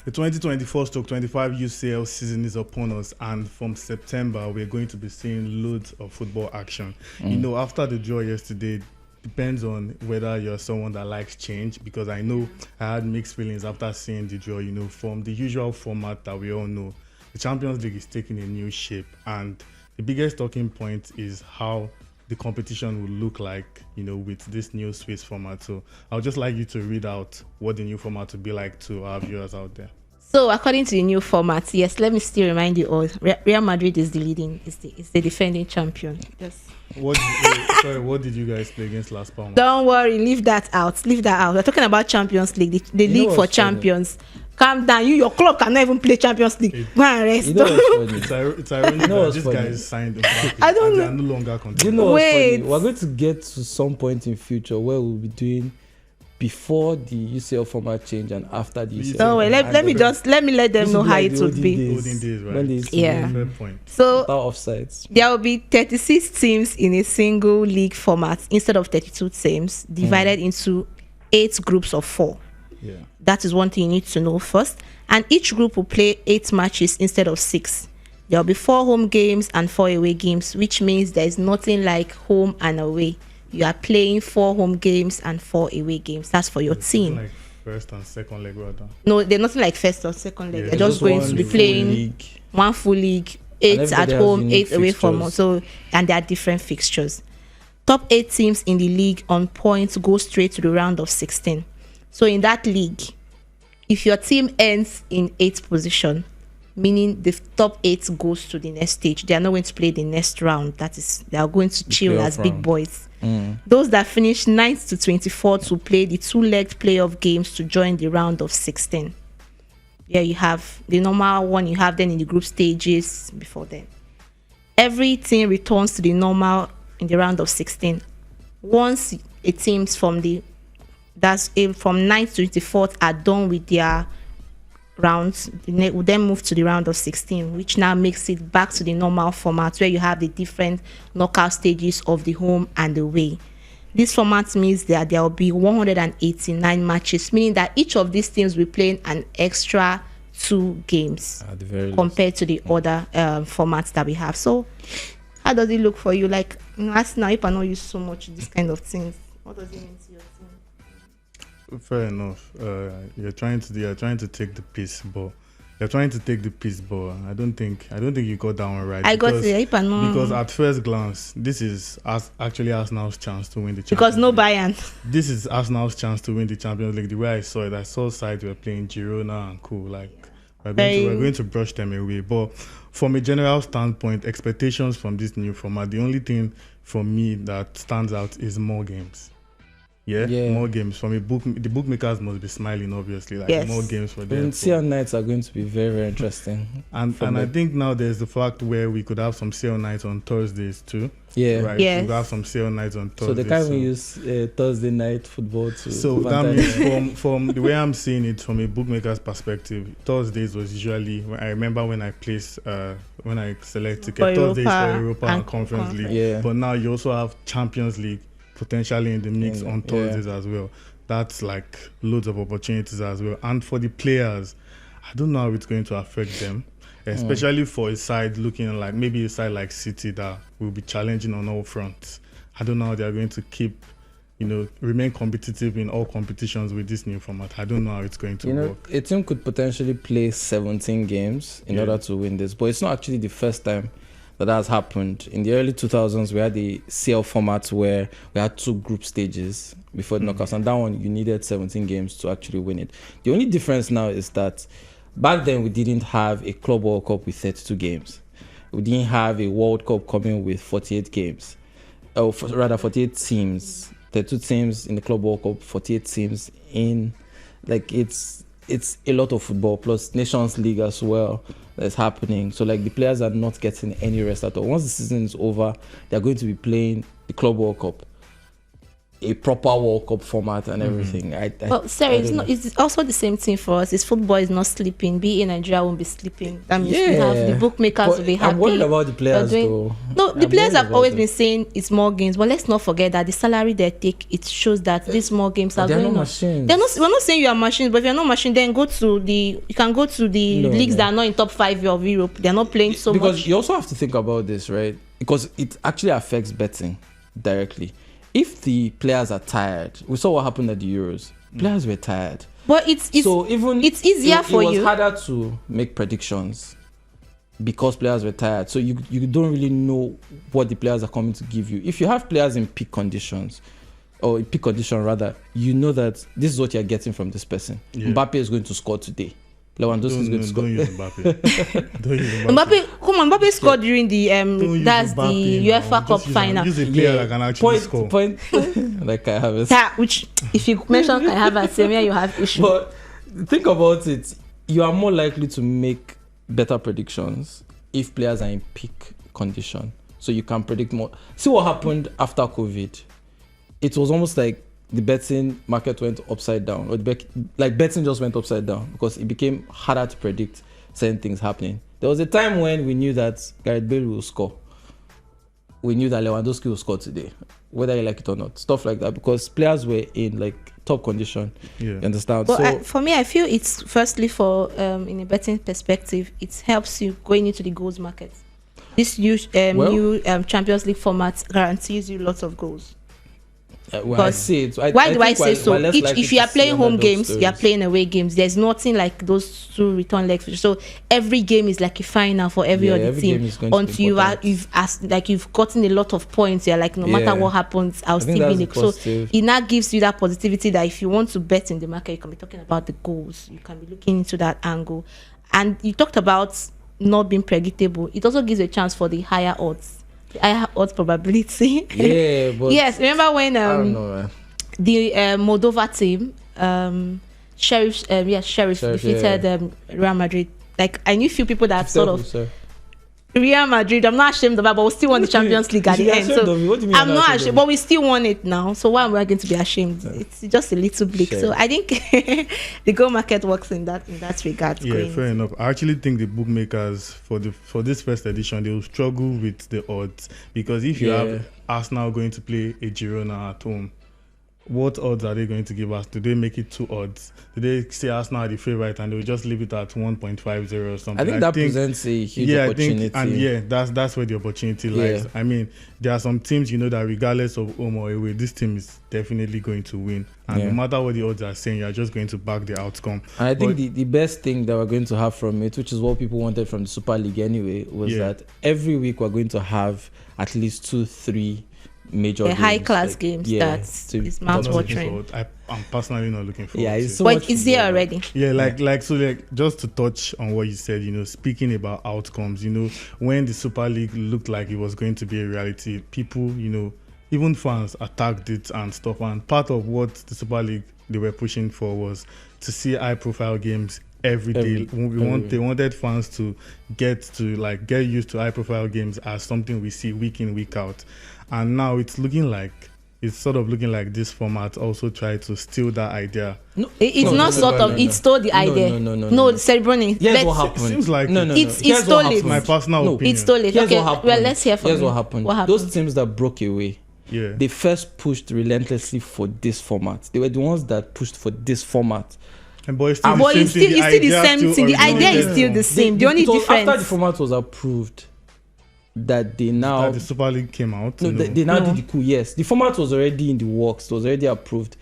The 2024-25 UCL season is upon us, and from September, we're going to be seeing loads of football action. You know, after the draw yesterday, depends on whether you're someone that likes change, because I know I had mixed feelings after seeing the draw. You know, from the usual format that we all know, the Champions League is taking a new shape, and the biggest talking point is how the competition will look like, you know, with this new Swiss format. So I'll just like you to read out what the new format will be like to our viewers out there. So according to the new format, yes, let me still remind you all, Real Madrid is the defending champion. Yes. What did you guys play against Las Palmas? Don't worry, leave that out. We're talking about Champions League, the league for champions. Calm down. Your club cannot even play Champions League. Go and rest. You know what's funny? It's ironic that this guy is signed. I don't know. They are no longer continuing. You know what's Wait. funny? We're going to get to some point in future where we'll be doing before the UCL format change and after the UCL. Don't worry. Let me let them know how it would be. Olden days, right? When they Yeah. Fair point. So offsides. there will be 36 teams in a single league format instead of 32 teams, divided into 8 groups of 4. Yeah. That is one thing you need to know first. And each group will play 8 matches instead of 6. There will be 4 home games and 4 away games, which means there is nothing like home and away. You are playing 4 home games and 4 away games. That's for your team. Like first and second leg, rather. No, they're nothing like first or second leg. Yeah, They're just going to be playing league. one full league, 8 at everybody has home, unique 8 away from home. fixtures. So, and there are different fixtures. Top 8 teams in the league on points go straight to the round of 16. So in that league, if your team ends in 8th position, meaning the top 8 goes to the next stage, they are not going to play the next round. That is, they are going to chill playoff as big round. boys. Those that finish 9th to 24th will play the 2-legged playoff games to join the round of 16. Yeah, you have the normal one you have then in the group stages before then. Every team returns to the normal in the round of 16. Once a teams from 9th to 24th are done with their rounds, will then move to the round of 16, which now makes it back to the normal format where you have the different knockout stages of the home and the away. This format means that there will be 189 matches, meaning that each of these teams will play an extra 2 games At the very compared to the other formats that we have. So how does it look for you? Like, as now, if I know you so much this kind of things, what does it mean to your team? Fair enough. You're trying to take the piece, but I don't think you got that one right. I got it. If I know, Because at first glance, this is actually Arsenal's chance to win the Champions because no League. Bayern. This is Arsenal's chance to win the Champions League. The way I saw it, I saw sides were playing Girona and cool. Like we're going to brush them away. But from a general standpoint, expectations from this new format, the only thing for me that stands out is more games. Yeah, more games. From the bookmakers must be smiling, obviously. Like Yes. more games for them. And CL nights are going to be very, very interesting. And I think now there's the fact where we could have some sale nights on Thursdays too. Yeah. Right. Yes. We could have some sale nights on Thursdays. So they can't even use Thursday night football to. So that means from the way I'm seeing it from a bookmaker's perspective, Thursdays was usually, I remember when I placed when I select ticket, Thursdays for Europa and Conference League. Yeah. But now you also have Champions League potentially in the mix on Thursdays as well. That's like loads of opportunities as well. And for the players, I don't know how it's going to affect them, especially for a side looking like maybe a side like City that will be challenging on all fronts. I don't know how they're going to keep, remain competitive in all competitions with this new format. I don't know how it's going to work. A team could potentially play 17 games in order to win this, but it's not actually the first time that has happened. In the early 2000s, we had the CL format where we had 2 group stages before the knockouts, and that one you needed 17 games to actually win it. The only difference now is that back then we didn't have a Club World Cup with 32 games. We didn't have a World Cup coming with 48 games, or rather 48 teams. 32 teams in the Club World Cup, 48 teams in, like it's a lot of football, plus Nations League as well that's happening. So like the players are not getting any rest at all. Once the season is over, they're going to be playing the Club World Cup. a proper World Cup format and everything. Well, Sarah, it's also the same thing for us. It's football is not sleeping. Be in Nigeria won't be sleeping. That means we have the bookmakers will be happy. I'm worried about the players though. No, the players have always been saying it's more games, but let's not forget that the salary they take, it shows that these more games are going on. Machines. We're not saying you are machines, but if you're not machine, then you can go to the leagues that are not in top 5 of Europe. They're not playing so much. Because you also have to think about this, right? Because it actually affects betting directly. If the players are tired, we saw what happened at the Euros. Players were tired. But it's easier for you. It was harder to make predictions because players were tired. So you don't really know what the players are coming to give you. If you have players in peak conditions, or in peak condition rather, you know that this is what you're getting from this person. Yeah. Mbappe is going to score today. Lewandowski is going to score. Don't use Mbappe. Don't use Mbappe. Mbappe scored during the that's the UEFA Cup final. Use a player that can actually score. Like I have it. Yeah, which if you mention I have a same you have issue. But think about it. You are more likely to make better predictions if players are in peak condition. So you can predict more. See what happened after COVID. It was almost like the betting market went upside down, or betting just went upside down because it became harder to predict certain things happening. There was a time when we knew that Gareth Bale will score. We knew that Lewandowski will score today, whether you like it or not. Stuff like that, because players were in like top condition. Yeah. You understand? But for me, I feel it's firstly for in a betting perspective, it helps you going into the goals market. This new Champions League format guarantees you lots of goals. Well, I see it. Why do I say so? If you are playing home games, you are playing away games. There's nothing like those two return leg fixtures. So every game is like a final for every other team. Until you've gotten a lot of points, you're like, no matter what happens, I'll still win it. So it now gives you that positivity that if you want to bet in the market, you can be talking about the goals. You can be looking into that angle. And you talked about not being predictable. It also gives a chance for the higher odds. I have odds probability. Yeah, but yes. Remember when I don't know, the Moldova team, Sheriff defeated Real Madrid. Like I knew few people that sort of Real Madrid. I'm not ashamed of that, but we still won the Champions League at the end. So I'm not ashamed, but we still won it now. So why am I going to be ashamed? It's just a little bleak. So I think the goal market works in that regard. Yeah, fair enough. I actually think the bookmakers for this first edition, they will struggle with the odds, because if you have Arsenal going to play a Girona at home, what odds are they going to give us? Do they make it 2 odds? Do they say Arsenal are the favorite and they'll just leave it at 1.50 or something? I think that presents a huge opportunity. That's where the opportunity lies. I mean, there are some teams, that regardless of home or away, this team is definitely going to win. And no matter what the odds are saying, you're just going to back the outcome. And I think the best thing that we're going to have from it, which is what people wanted from the Super League anyway, was that every week we're going to have at least 2-3 major high class games that is mouth watering. I'm personally not looking forward to it. But it's there already. Yeah, just to touch on what you said, speaking about outcomes, when the Super League looked like it was going to be a reality, people, even fans attacked it and stuff. And part of what the Super League they were pushing for was to see high profile games every day. They wanted fans to get used to high profile games as something we see week in, week out. And now it's sort of looking like this format also tried to steal that idea. It stole the idea. No, Cerebroni. Here's what happened. It seems like it stole it. My personal opinion. It stole it. Okay, well, let's hear from you. What happened. Those teams that broke away, they first pushed relentlessly for this format. They were the ones that pushed for this format. And it's still the same thing. The idea is still the same. The only difference after the format was approved, that the Super League came out. They now did the coup. Yes, the format was already in the works. It was already approved,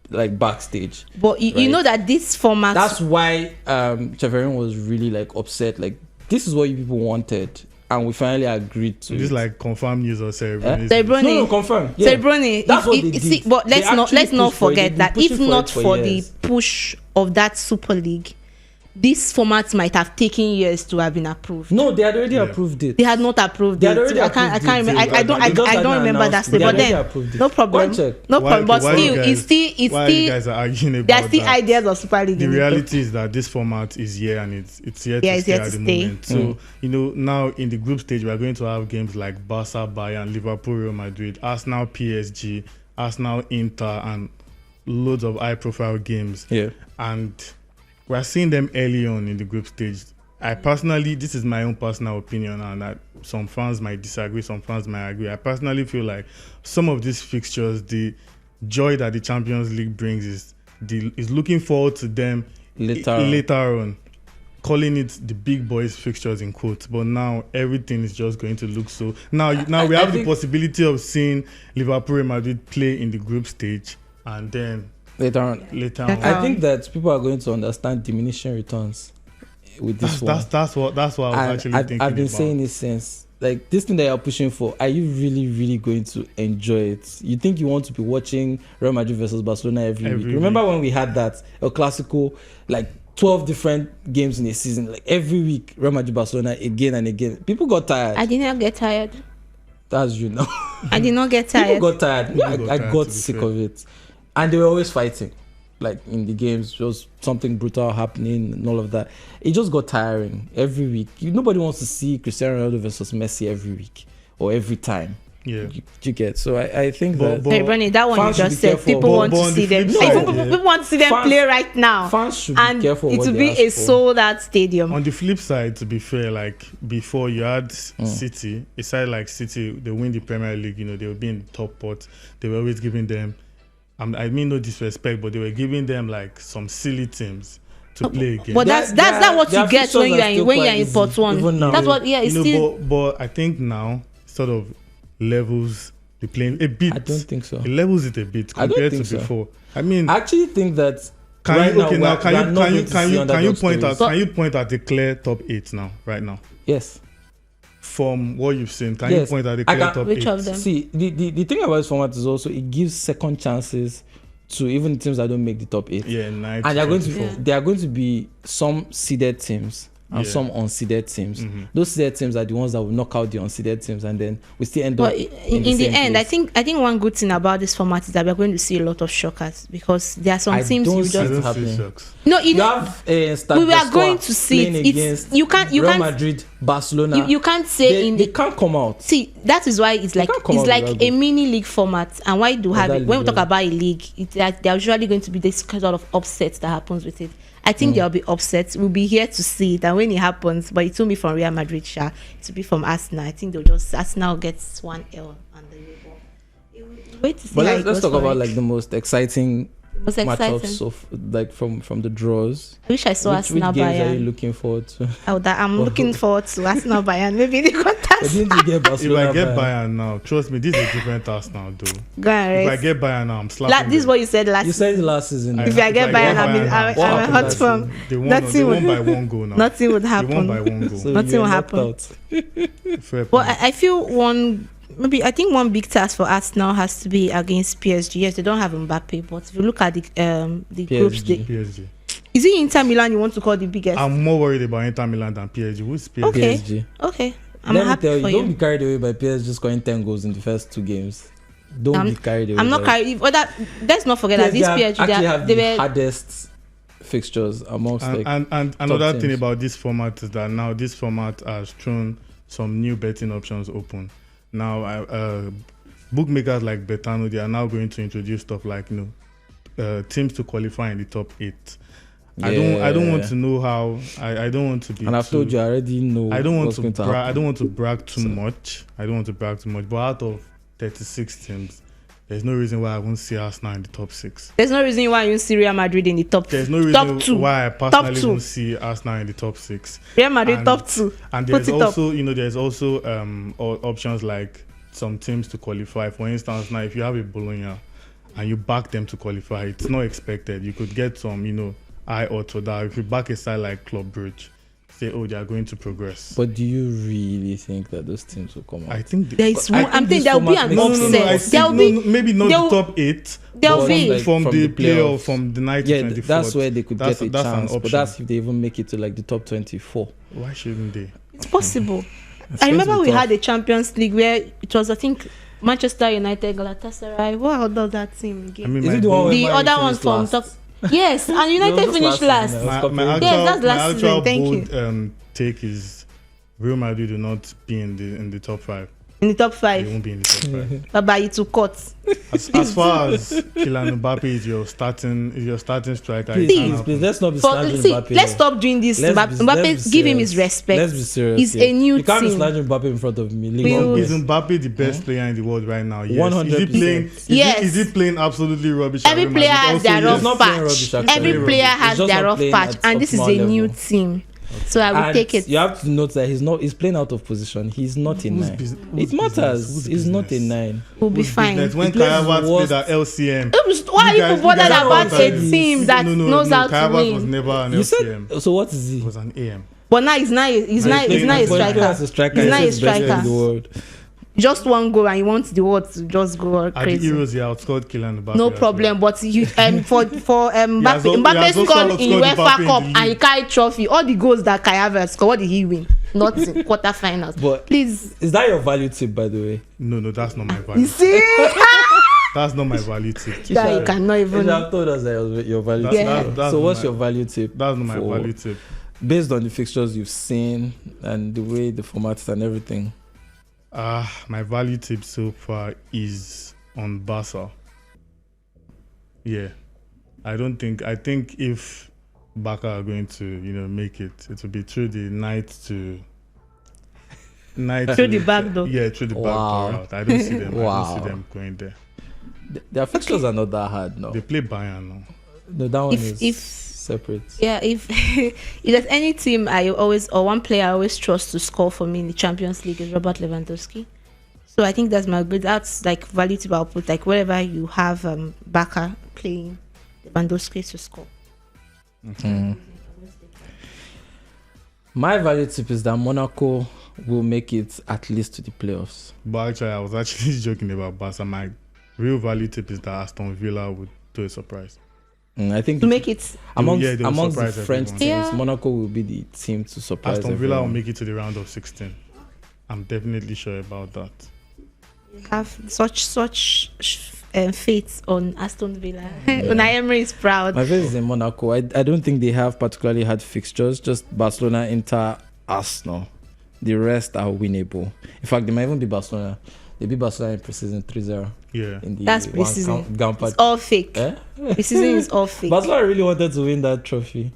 like backstage. But you know that this format. That's why Cheverin was really upset. Like, this is what you people wanted, and we finally agreed to. This is confirmed news or Cerebroni? Cerebroni. No, confirmed. Yeah. Cerebroni. That's what they did. But let's not forget that if not for the push of that Super League, this format might have taken years to have been approved. No, they had already approved it. They had not approved it. I can't remember. I don't remember that state. But then, no problem. No problem. But still, it's still. You guys are arguing about there are still ideas of Super League. The reality is that this format is here and it's here to stay at the moment. So now in the group stage, we are going to have games like Barca, Bayern, Liverpool, Real Madrid, Arsenal, PSG, Arsenal, Inter, and loads of high-profile games. Yeah. And we're seeing them early on in the group stage. I personally, this is my own personal opinion, and some fans might disagree, some fans might agree. I personally feel like some of these fixtures, the joy that the Champions League brings is looking forward to them later on, calling it the big boys fixtures in quotes. But now everything is just going to look so. Now we have the possibility of seeing Liverpool and Madrid play in the group stage, and then later on. I think that people are going to understand diminishing returns with this one. That's what I was actually thinking. I've been saying it since. Like, this thing that you're pushing for, are you really, really going to enjoy it? You think you want to be watching Real Madrid versus Barcelona every week? Remember when we had that El Clasico, like 12 different games in a season, like every week, Real Madrid Barcelona again and again. People got tired. I did not get tired. That's you know. I did not get tired. People got tired. I got sick of it. And they were always fighting. Like in the games, just something brutal happening and all of that. It just got tiring every week. Nobody wants to see Cristiano Ronaldo versus Messi every week or every time. Yeah, you get. So I think but hey, Ronnie, that one you just said. People want to see them. People want to see them play right now. Fans should be careful. And it will be a sold-out stadium. On the flip side, to be fair, like before you had City, a side like City, they win the Premier League. You know, they will be in the top pot. They were always giving them. I mean no disrespect, but they were giving them like some silly teams to play against. But that's what you get when you're in pot one. That's what it's still. But I think now sort of levels the playing a bit. I don't think so. It levels it a bit compared to before. I mean, I actually think that. Can you point out the clear top 8 now? Right now. Yes. From what you've seen, can you point out the clear top 8? Which of them? See, the thing about this format is also it gives second chances to even teams that don't make the top 8. Yeah, 9. And there are going to be some seeded teams and some unseeded teams. Mm-hmm. Those seeded teams are the ones that will knock out the unseeded teams, and then we still end up. But in the end, place. I think one good thing about this format is that we're going to see a lot of shockers, because there are some teams you just happening. No, you have we are going to see it. You can't Real Madrid, Barcelona. You can't say they can't come out. See, that is why it's like a mini league format, and why do have it when we talk about a league? There are usually going to be this kind of upsets that happens with it. I think there'll be upsets. We'll be here to see it, and when it happens, but it won't be from Real Madrid, it will be from Arsenal. I think Arsenal gets 1-L on the label. Wait to see. But let's talk about like the most exciting matchups of like from the draws. I wish I saw Arsenal Bayern. Which games are you looking forward to? I'm looking forward to Arsenal Bayern. Maybe they got if I get Bayern now, trust me, this is a different Arsenal though. If I get Bayern now, I'm slapping. This is what you said last. You said it last season. If I get Bayern, I'm a hot form. They won by 1 goal now. Nothing would happen. They won by 1 goal. So nothing will happen. Well, I feel one big task for Arsenal has to be against PSG. Yes, they don't have Mbappe, but if you look at the groups, PSG. Is it Inter Milan you want to call the biggest? I'm more worried about Inter Milan than PSG. Who's PSG? Okay. I'm happy for you. Don't be carried away by PSG scoring 10 goals in the first 2 games. Don't be carried away. I'm not carried. Let's not forget that this PSG they were hardest fixtures amongst and another thing about this format is that now this format has thrown some new betting options open. Now, bookmakers like Betano, they are now going to introduce stuff like teams to qualify in the top 8. I don't want to know how. I don't want to be. And I've told you I already know. I don't want to brag too much. But out of 36 teams, there's no reason why I won't see Arsenal in the top 6. There's no reason why you won't see Real Madrid in the top. There's no reason why I personally won't see Arsenal in the top 6. Real Madrid top 2. And there's also options like some teams to qualify. For instance, now if you have a Bologna and you back them to qualify, it's not expected. You could get some, eye or to that. If you back a side like Club Brugge, say, they are going to progress. But do you really think that those teams will come out? I think there will be an upset. Maybe not the top 8. There'll be from the playoff from the night to 24. That's where they could get a chance. But that's if they even make it to like the top 24. Why shouldn't they? It's possible. I remember we had a Champions League where it was, I think, Manchester United, Galatasaray. What does that team again? Is it the other one from top? Yes, and United finished last. My that's last season. Thank you. Take is Real Madrid do not be in the top 5. In the top He 5. won't be in the top 5. Baba, you to cut. As far as Kylian Mbappe is your starting striker, Please, it can't happen. please, let's not be slandering Mbappe. Let's stop doing this. Mbappe, give him his respect. Let's be serious. He's a new You can't be team. slandering Mbappe in front of me. Is Mbappe the best player in the world right now? Yes. 100%. Is he playing? Yes. Is he playing absolutely rubbish? Every at Real player Madrid? has Also, their yes. He's not rough playing patch. rubbish, actually. Every player He's has just their not rough playing patch, at and this is a optimal new level. team. So I will And take it. you have to note that he's playing out of position. He's not a 9. It matters. He's not a 9. We'll be fine. When He plays Kayavas worst. played at LCM. Why are you guys bothered don't about a understand. team that knows how to Kayavas was win? never an You LCM. said, so what is he? It was an AM. But now he's not a playing striker. As a striker, He's not a he's the best player in striker. the world. Just one goal and he wants the world to just go all At the crazy. Euros, he outscored Kylian Mbappe. No as problem, but you for Mbappe, has al- he Mbappe has also scored in outscored UEFA Mbappe in Cup the and he league. carried trophy. All the goals that Kai Havertz scored, what did he win? Nothing. Quarterfinals. But Please, is that your value tip, by the way? No, that's not my you value. see, That's not my value tip. that you cannot You even. have told us that it was your value That's- tip. Yeah. that's So not what's my- your value tip? That's not my for- value tip. Based on the fixtures you've seen and the way the formats and everything. My value tip so far is on Barca. Yeah. I think if Barca are going to, make it will be through the night Through to- the back door. Yeah, through the back Wow. door route. I don't see them. I Wow. don't see them going there. Their fixtures are not that hard, no. They play Bayern now. No, that one If- is separate. Yeah, if if there's any team one player I always trust to score for me in the Champions League is Robert Lewandowski. So I think that's like value tip I'll put, like wherever you have Barca playing, Lewandowski to score. My value tip is that Monaco will make it at least to the playoffs. But actually, I was actually joking about Barca. My real value tip is that Aston Villa would do a surprise. I think To make it, amongst they will the surprise French everyone. teams, Yeah. Monaco will be the team to surprise Aston Villa will everyone. make it to the round of 16. I'm definitely sure about that. have such faith on Aston Villa. Unai Emery is proud. My favorite is in Monaco. I don't think they have particularly hard fixtures. Just Barcelona, Inter, Arsenal. The rest are winnable. In fact, they might even be Barcelona. They beat Barcelona in preseason 3-0. Yeah. In the That's one preseason. Gamper. It's all fake. Eh? The season is all fake. Barcelona really wanted to win that trophy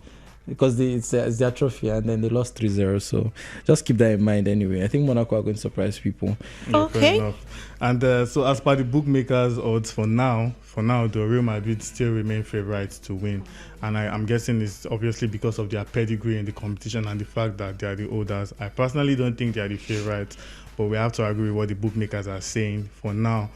because it's their trophy, and then they lost 3-0. So just keep that in mind anyway. I think Monaco are going to surprise people. Yeah, fair Okay. enough. And so as per the bookmakers odds for now, the Real Madrid still remain favourites to win. And I'm guessing it's obviously because of their pedigree in the competition and the fact that they are the oldest. I personally don't think they are the favourites, but we have to agree with what the bookmakers are saying for now.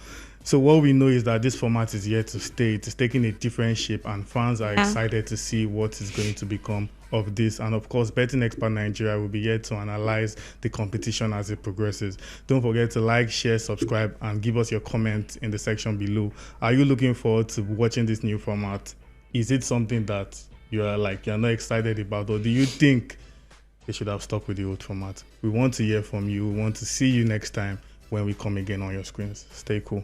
So what we know is that this format is yet to stay. It is taking a different shape, and fans are excited to see what is going to become of this. And of course, Betting Expert Nigeria will be here to analyze the competition as it progresses. Don't forget to like, share, subscribe, and give us your comment in the section below. Are you looking forward to watching this new format? Is it something that you're not excited about, or do you think they should have stuck with the old format? We want to hear from you. We want to see you next time when we come again on your screens. Stay cool.